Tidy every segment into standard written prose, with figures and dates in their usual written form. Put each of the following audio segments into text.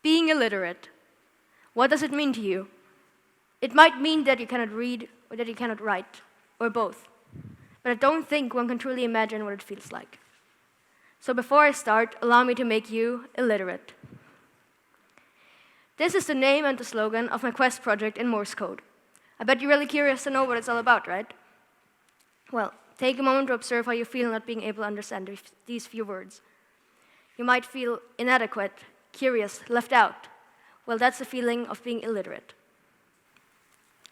Being illiterate. What does it mean to you? It might mean that you cannot read or that you cannot write, or both. But I don't think one can truly imagine what it feels like. So before I start, allow me to make you illiterate. This is the name and the slogan of my Quest project in Morse code. I bet you're really curious to know what it's all about, right? Well, take a moment to observe how you feel not being able to understand these few words. You might feel inadequate, curious, left out. Well, that's the feeling of being illiterate.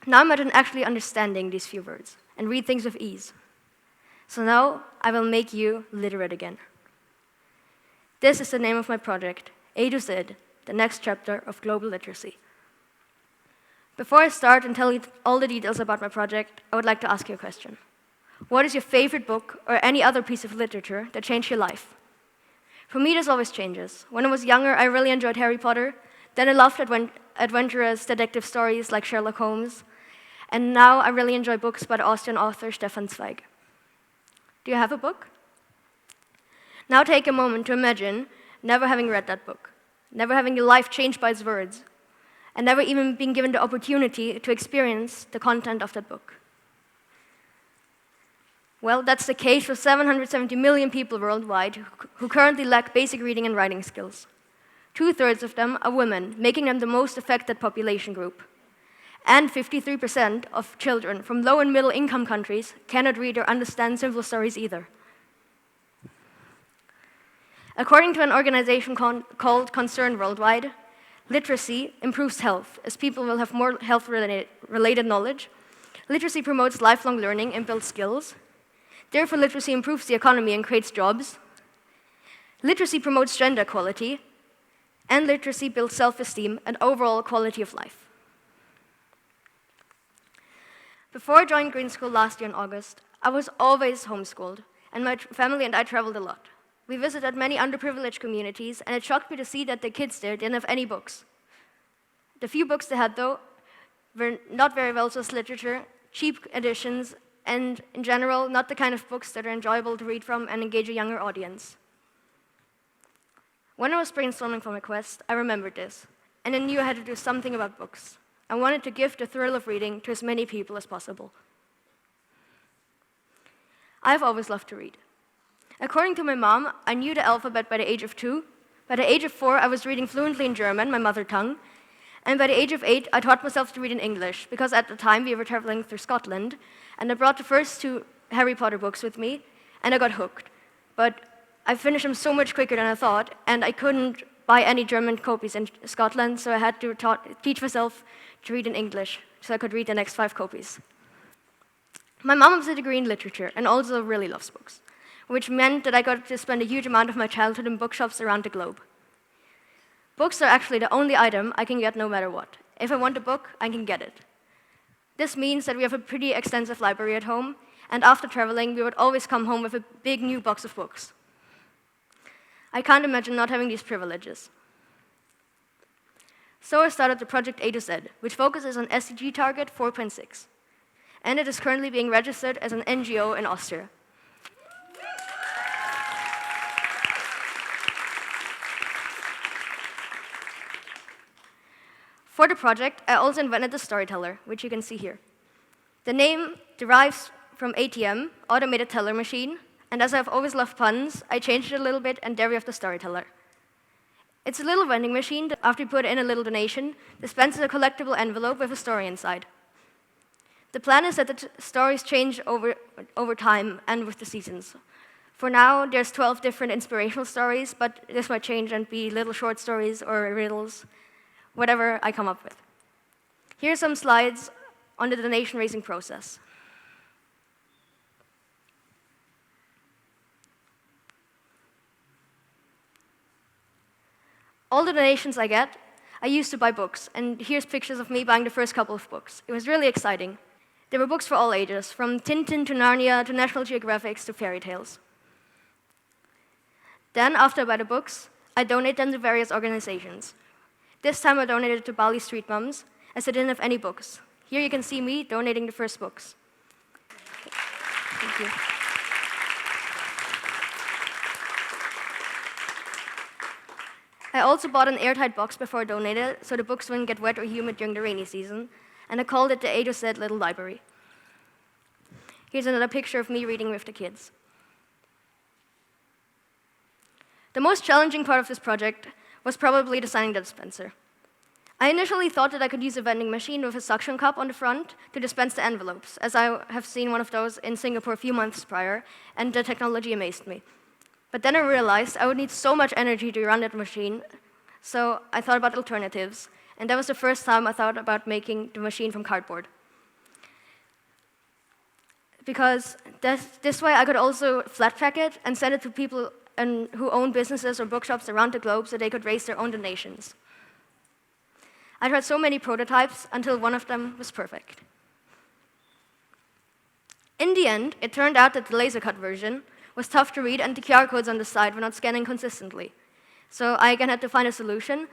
Now imagine actually understanding these few words and read things with ease. So now I will make you literate again. This is the name of my project, ATOZ, the next chapter of global literacy. Before I start and tell you all the details about my project, I would like to ask you a question. What is your favorite book or any other piece of literature that changed your life? For me, this always changes. When I was younger, I really enjoyed Harry Potter. Then I loved adventurous detective stories like Sherlock Holmes. And now I really enjoy books by the Austrian author Stefan Zweig. Do you have a book? Now take a moment to imagine never having read that book, never having your life changed by its words, and never even being given the opportunity to experience the content of that book. Well, that's the case for 770 million people worldwide who currently lack basic reading and writing skills. 2/3 of them are women, making them the most affected population group. And 53% of children from low and middle income countries cannot read or understand simple stories either. According to an organization called Concern Worldwide, literacy improves health, as people will have more health-related knowledge. Literacy promotes lifelong learning and builds skills. Therefore, literacy improves the economy and creates jobs. Literacy promotes gender equality, and literacy builds self-esteem and overall quality of life. Before I joined Green School last year in August, I was always homeschooled, and my family and I traveled a lot. We visited many underprivileged communities, and it shocked me to see that the kids there didn't have any books. The few books they had, though, were not very well-sourced literature, cheap editions, and in general, not the kind of books that are enjoyable to read from and engage a younger audience. When I was brainstorming for my quest, I remembered this, and I knew I had to do something about books. I wanted to give the thrill of reading to as many people as possible. I've always loved to read. According to my mom, I knew the alphabet by the age of 2. By the age of 4, I was reading fluently in German, my mother tongue. And by the age of 8, I taught myself to read in English, because at the time we were traveling through Scotland, and I brought the first 2 Harry Potter books with me, and I got hooked. But I finished them so much quicker than I thought, and I couldn't buy any German copies in Scotland, so I had to teach myself to read in English, so I could read the next 5 copies. My mom has a degree in literature, and also really loves books, which meant that I got to spend a huge amount of my childhood in bookshops around the globe. Books are actually the only item I can get no matter what. If I want a book, I can get it. This means that we have a pretty extensive library at home, and after traveling, we would always come home with a big new box of books. I can't imagine not having these privileges. So I started the project ATOZ, which focuses on SDG target 4.6, and it is currently being registered as an NGO in Austria. For the project, I also invented the storyteller, which you can see here. The name derives from ATM, automated teller machine, and as I've always loved puns, I changed it a little bit, and there we have the storyteller. It's a little vending machine that, after you put in a little donation, dispenses a collectible envelope with a story inside. The plan is that the stories change over time and with the seasons. For now, there's 12 different inspirational stories, but this might change and be little short stories or riddles, whatever I come up with. Here are some slides on the donation raising process. All the donations I get, I use to buy books, and here's pictures of me buying the first couple of books. It was really exciting. There were books for all ages, from Tintin to Narnia to National Geographics to fairy tales. Then, after I buy the books, I donate them to various organizations. This time I donated to Bali Street Mums, as I didn't have any books. Here you can see me donating the first books. Thank you. I also bought an airtight box before I donated so the books wouldn't get wet or humid during the rainy season, and I called it the ATOZ Little Library. Here's another picture of me reading with the kids. The most challenging part of this project was probably designing the dispenser. I initially thought that I could use a vending machine with a suction cup on the front to dispense the envelopes, as I have seen one of those in Singapore a few months prior, and the technology amazed me. But then I realized I would need so much energy to run that machine, so I thought about alternatives, and that was the first time I thought about making the machine from cardboard. Because this way I could also flat pack it and send it to people who own businesses or bookshops around the globe so they could raise their own donations. I tried so many prototypes until one of them was perfect. In the end, it turned out that the laser cut version was tough to read and the QR codes on the side were not scanning consistently. So I again had to find a solution,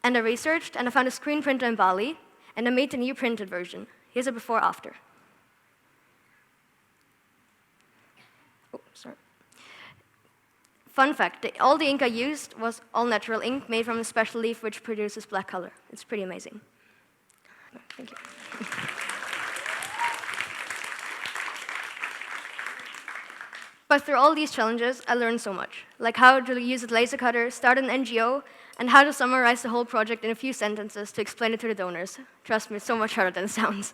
and I researched, and I found a screen printer in Bali, and I made the new printed version. Here's a before-after. Oh, sorry. Fun fact, all the ink I used was all-natural ink made from a special leaf which produces black color. It's pretty amazing. Thank you. But through all these challenges, I learned so much, like how to use a laser cutter, start an NGO, and how to summarize the whole project in a few sentences to explain it to the donors. Trust me, it's so much harder than it sounds.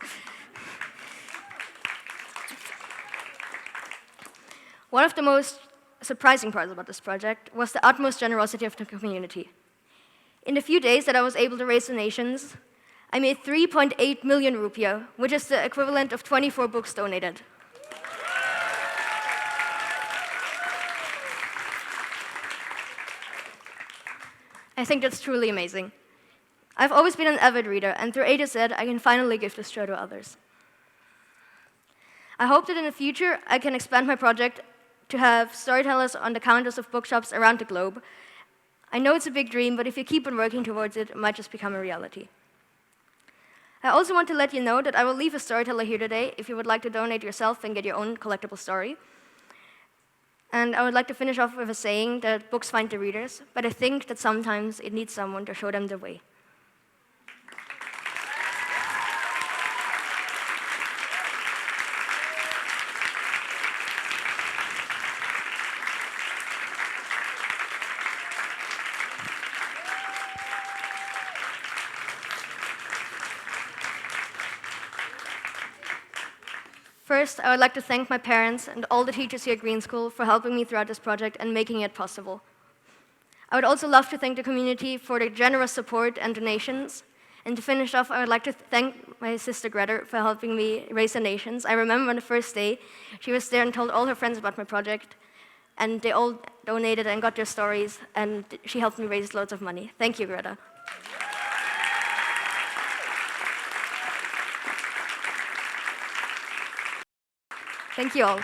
One of the most surprising parts about this project was the utmost generosity of the community. In the few days that I was able to raise donations, I made 3.8 million rupiah, which is the equivalent of 24 books donated. I think that's truly amazing. I've always been an avid reader, and through ATOZ, I can finally give this joy to others. I hope that in the future, I can expand my project to have storytellers on the counters of bookshops around the globe. I know it's a big dream, but if you keep on working towards it, it might just become a reality. I also want to let you know that I will leave a storyteller here today if you would like to donate yourself and get your own collectible story. And I would like to finish off with a saying that books find the readers, but I think that sometimes it needs someone to show them the way. First, I would like to thank my parents and all the teachers here at Green School for helping me throughout this project and making it possible. I would also love to thank the community for their generous support and donations. And to finish off, I would like to thank my sister Greta for helping me raise donations. I remember on the first day, she was there and told all her friends about my project, and they all donated and got their stories, and she helped me raise loads of money. Thank you, Greta. Thank you all.